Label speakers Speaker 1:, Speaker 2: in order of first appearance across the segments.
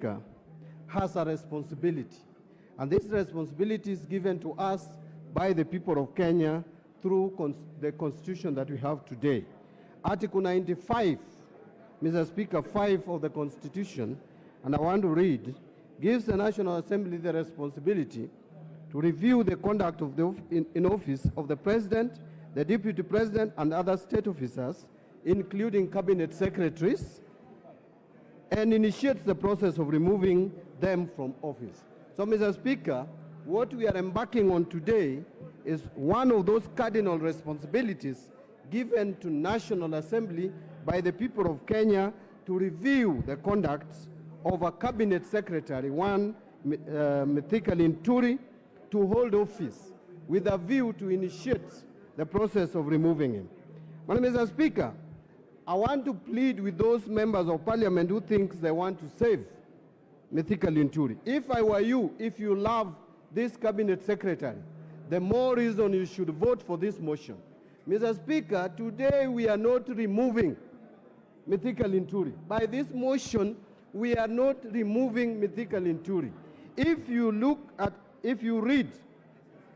Speaker 1: Speaker, has a responsibility. And this responsibility is given to us by the people of Kenya through the Constitution that we have today. Article 95, Mr. Speaker, 5 of the Constitution, and I want to read, gives the National Assembly the responsibility to review the conduct of in office of the President, the Deputy President, and other state officers, including cabinet secretaries, and initiates the process of removing them from office. So, Mr. Speaker, what we are embarking on today is one of those cardinal responsibilities given to National Assembly by the people of Kenya to review the conduct of a cabinet secretary, one Mithika Linturi, to hold office with a view to initiate the process of removing him. Mr. Speaker, I want to plead with those members of parliament who think they want to save Mithika Linturi. If I were you, if you love this cabinet secretary, the more reason you should vote for this motion. Mr. Speaker, today we are not removing Mithika Linturi. By this motion, we are not removing Mithika Linturi. If you read,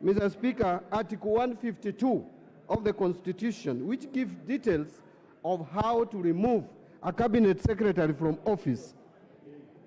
Speaker 1: Mr. Speaker, Article 152 of the Constitution, which gives details of how to remove a cabinet secretary from office,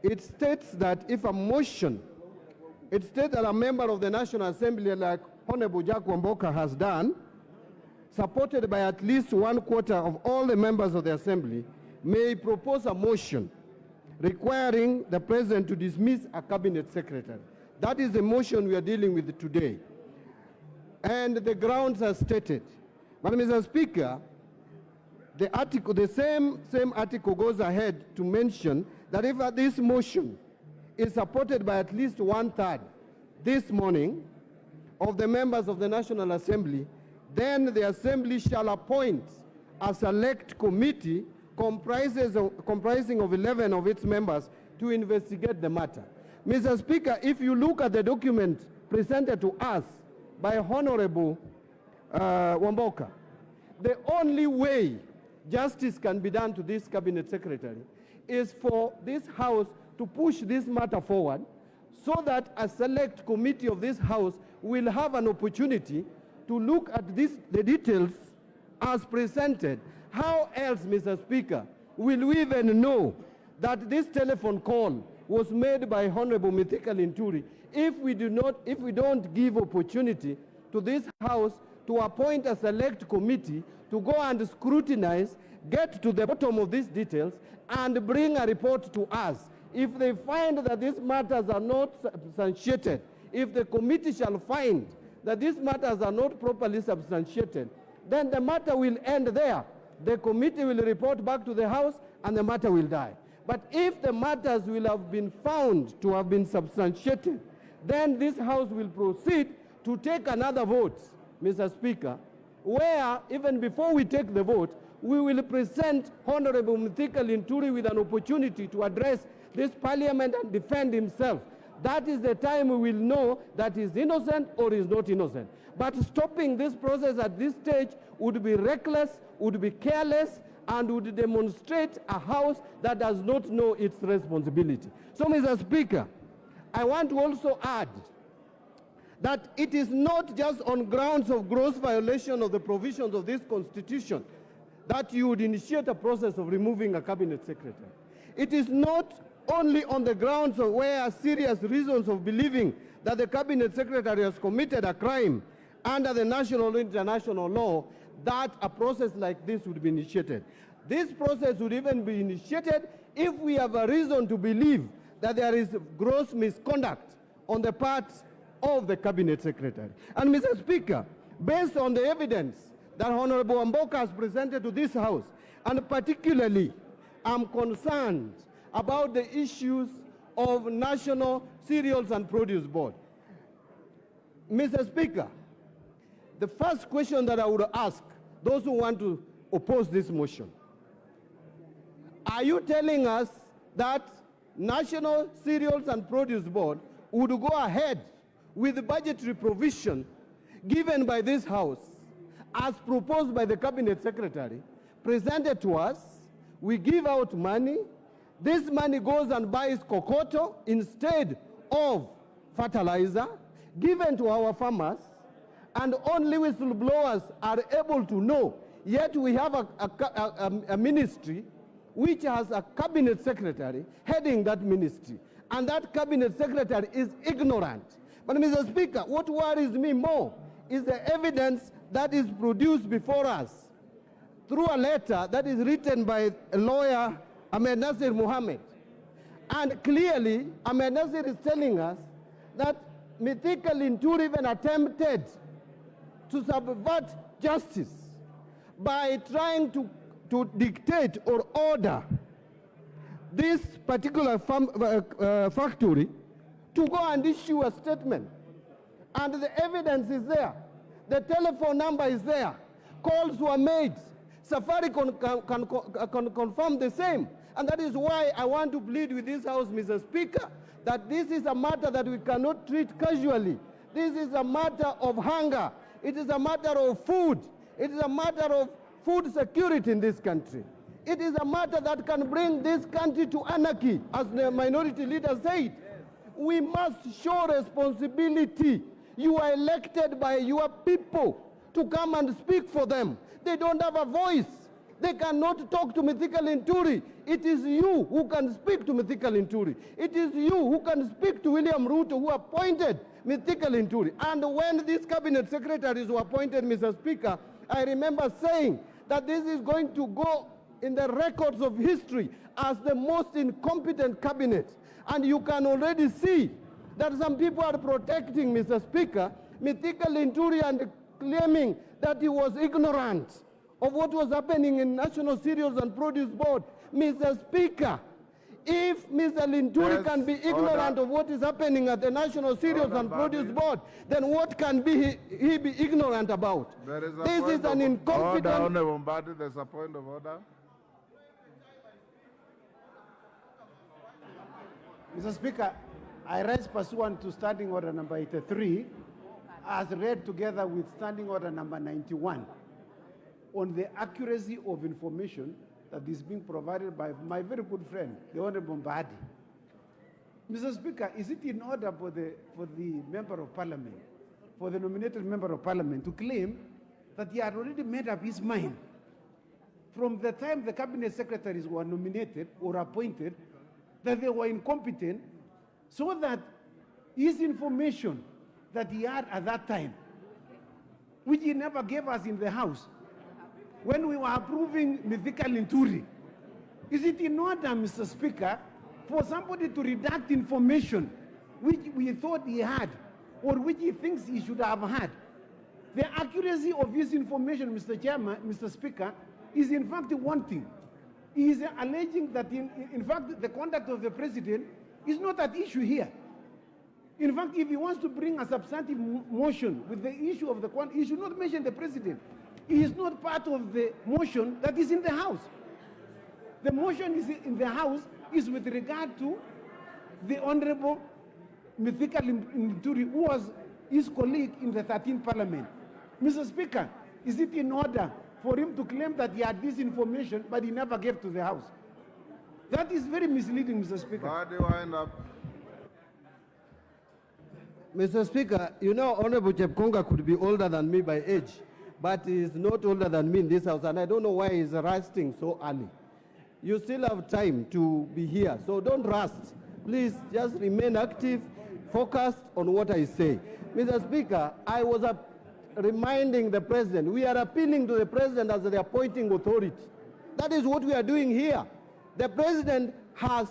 Speaker 1: it states that if a motion, it states that a member of the National Assembly, like Honorable Jack Wamboka has done, supported by at least 1/4 of all the members of the Assembly, may propose a motion requiring the President to dismiss a cabinet secretary. That is the motion we are dealing with today. And the grounds are stated. But Mr. Speaker, the same article goes ahead to mention that if this motion is supported by at least 1/3 this morning of the members of the National Assembly, then the Assembly shall appoint a select committee comprising of 11 of its members to investigate the matter. Mr. Speaker, if you look at the document presented to us by Honorable Wamboka, the only way justice can be done to this cabinet secretary is for this House to push this matter forward so that a select committee of this House will have an opportunity to look at the details as presented. How else, Mr. Speaker, will we even know that this telephone call was made by Honorable Mithika Linturi if we don't give opportunity to this House to appoint a select committee to go and scrutinize, get to the bottom of these details, and bring a report to us? If they find that these matters are not substantiated, if the committee shall find that these matters are not properly substantiated, then the matter will end there. The committee will report back to the House and the matter will die. But if the matters will have been found to have been substantiated, then this House will proceed to take another vote, Mr. Speaker, where even before we take the vote, we will present Honorable Mithika Linturi with an opportunity to address this parliament and defend himself. That is the time we will know that he is innocent or is not innocent. But stopping this process at this stage would be reckless, would be careless, and would demonstrate a House that does not know its responsibility. So, Mr. Speaker, I want to also add that it is not just on grounds of gross violation of the provisions of this Constitution that you would initiate a process of removing a cabinet secretary. It is not only on the grounds of where serious reasons of believing that the cabinet secretary has committed a crime under the national or international law that a process like this would be initiated. This process would even be initiated if we have a reason to believe that there is gross misconduct on the part of the cabinet secretary. And Mr. Speaker, based on the evidence that Honorable Wamboka has presented to this House, and particularly I'm concerned about the issues of National Cereals and Produce Board. Mr. Speaker, the first question that I would ask those who want to oppose this motion, are you telling us that National Cereals and Produce Board would go ahead with the budgetary provision given by this House as proposed by the Cabinet Secretary, presented to us? We give out money, This money goes and buys kokoto instead of fertilizer given to our farmers, and only whistleblowers are able to know. Yet we have a ministry which has a cabinet secretary heading that ministry, and that cabinet secretary is ignorant. But Mr. Speaker, what worries me more is the evidence that is produced before us through a letter that is written by a lawyer, Ahmed Nasir Mohammed. And clearly, Ahmed Nasir is telling us that Mithika Linturi even attempted to subvert justice by trying to dictate or order this particular factory to go and issue a statement. And the evidence is there. The telephone number is there. Calls were made. Safaricom can confirm the same. And that is why I want to plead with this House, Mr. Speaker, that this is a matter that we cannot treat casually. This is a matter of hunger. It is a matter of food. It is a matter of food security in this country. It is a matter that can bring this country to anarchy, as the minority leader said. We must show responsibility. You are elected by your people to come and speak for them. They don't have a voice. They cannot talk to Mithika Linturi. It is you who can speak to Mithika Linturi. It is you who can speak to William Ruto, who appointed Mithika Linturi. And when these cabinet secretaries were appointed, Mr. Speaker, I remember saying that this is going to go in the records of history as the most incompetent cabinet. And you can already see that some people are protecting, Mr. Speaker, Mithika Linturi and claiming that he was ignorant of what was happening in National Cereals and Produce Board. Mr. Speaker, if Mr. Linturi can be ignorant of what is happening at the National Cereals and Produce Board, then what can he be ignorant about? This is an incompetent...
Speaker 2: Order, Honorable Mbadi, there's a point of order.
Speaker 3: Mr. Speaker, I rise pursuant to Standing Order number 83, as read together with Standing Order number 91, on the accuracy of information that is being provided by my very good friend, the Honorable Mbadi. Mr. Speaker, is it in order for the Member of Parliament, for the nominated Member of Parliament to claim that he had already made up his mind from the time the Cabinet Secretaries were nominated or appointed, that they were incompetent, so that his information that he had at that time, which he never gave us in the House, when we were approving Mithika Linturi, is it in order, Mr. Speaker, for somebody to redact information which we thought he had or which he thinks he should have had? The accuracy of his information, Mr. Chairman, Mr. Speaker, is in fact one thing. He is alleging that, in fact, the conduct of the president is not at issue here. In fact, if he wants to bring a substantive motion with the issue of the conduct, he should not mention the president. He is not part of the motion that is in the House. The motion is in the House is with regard to the Honorable Mithika Linturi, who was his colleague in the 13th Parliament. Mr. Speaker, is it in order for him to claim that he had this information, but he never gave to the House? That is very misleading, Mr. Speaker.
Speaker 2: Mbadi, wind up.
Speaker 1: Mr. Speaker, you know, Honorable Chepkonga could be older than me by age, but he is not older than me in this House, and I don't know why he's resting so early. You still have time to be here, so don't rust. Please just remain active, focused on what I say. Mr. Speaker, I was reminding the President, we are appealing to the President as the appointing authority. That is what we are doing here. The President has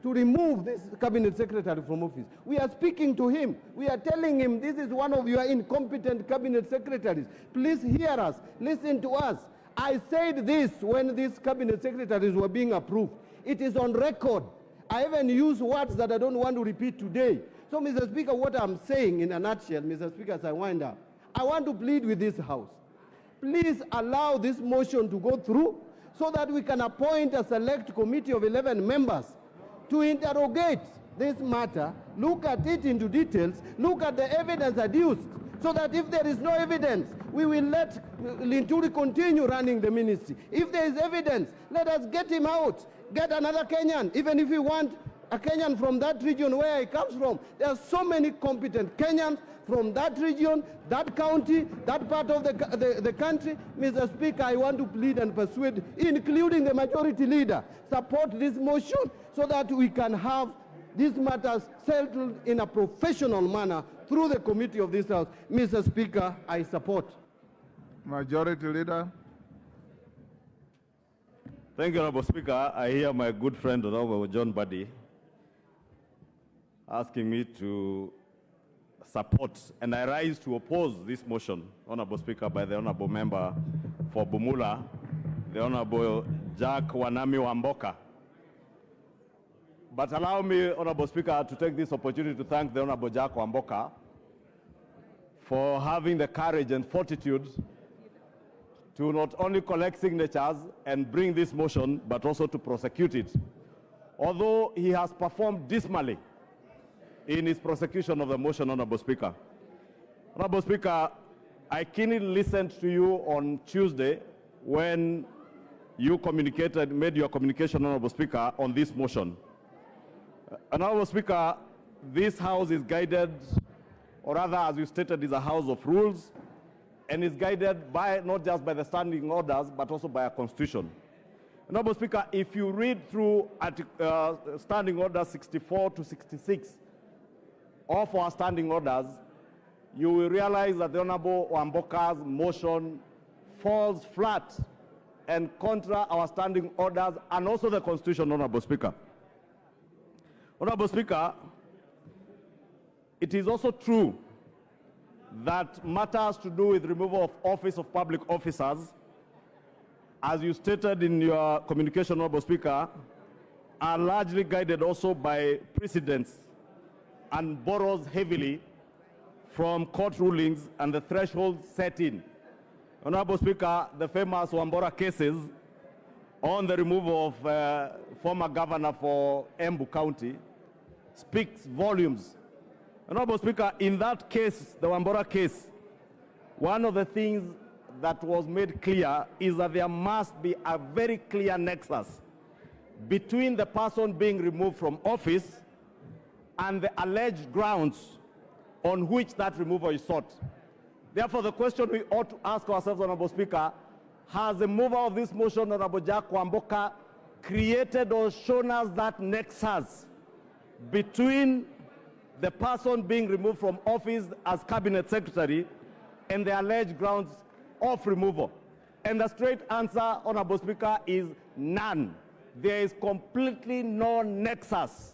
Speaker 1: to remove this cabinet secretary from office. We are speaking to him. We are telling him this is one of your incompetent cabinet secretaries. Please hear us. Listen to us. I said this when these cabinet secretaries were being approved. It is on record. I even use words that I don't want to repeat today. So, Mr. Speaker, what I'm saying in a nutshell, Mr. Speaker, as I wind up, I want to plead with this House. Please allow this motion to go through so that we can appoint a select committee of 11 members to interrogate this matter, look at it into details, look at the evidence adduced, so that if there is no evidence, we will let Linturi continue running the ministry. If there is evidence, let us get him out. get another Kenyan, even if we want a Kenyan from that region where he comes from. There are so many competent Kenyans from that region, that county, that part of the country. Mr. Speaker, I want to plead and persuade, including the majority leader, support this motion so that we can have these matters settled in a professional manner through the committee of this House. Mr. Speaker, I support.
Speaker 2: Majority Leader.
Speaker 4: Thank you, Honorable Speaker. I hear my good friend, Honorable John Buddy, asking me to support, and I rise to oppose this motion, Honorable Speaker, by the Honorable Member for Bumula, the Honorable Jack Wanami Wamboka. But allow me, Honorable Speaker, to take this opportunity to thank the Honorable Jack Wamboka for having the courage and fortitude to not only collect signatures and bring this motion, but also to prosecute it. Although he has performed dismally in his prosecution of the motion, Honorable Speaker. Honorable Speaker, I keenly listened to you on Tuesday when you made your communication, Honorable Speaker, on this motion. Honorable Speaker, this House is guided, or rather, as you stated, is a House of rules, and is guided by not just by the standing orders, but also by a constitution. Honorable Speaker, if you read through standing orders 64 to 66 of our standing orders, you will realize that the Honorable Wamboka's motion falls flat and contra our standing orders and also the Constitution, Honorable Speaker. Honorable Speaker, it is also true that matters to do with removal of office of public officers, as you stated in your communication, Honorable Speaker, are largely guided also by precedents and borrows heavily from court rulings and the threshold set in. Honorable Speaker, the famous Wambora cases on the removal of former governor for Embu County speaks volumes. Honorable Speaker, in that case, the Wambora case, one of the things that was made clear is that there must be a very clear nexus between the person being removed from office and the alleged grounds on which that removal is sought. Therefore, the question we ought to ask ourselves, Honorable Speaker, has the mover of this motion, Honorable Jack Wamboka, created or shown us that nexus between the person being removed from office as cabinet secretary and the alleged grounds of removal? And the straight answer, Honorable Speaker, is none. There is completely no nexus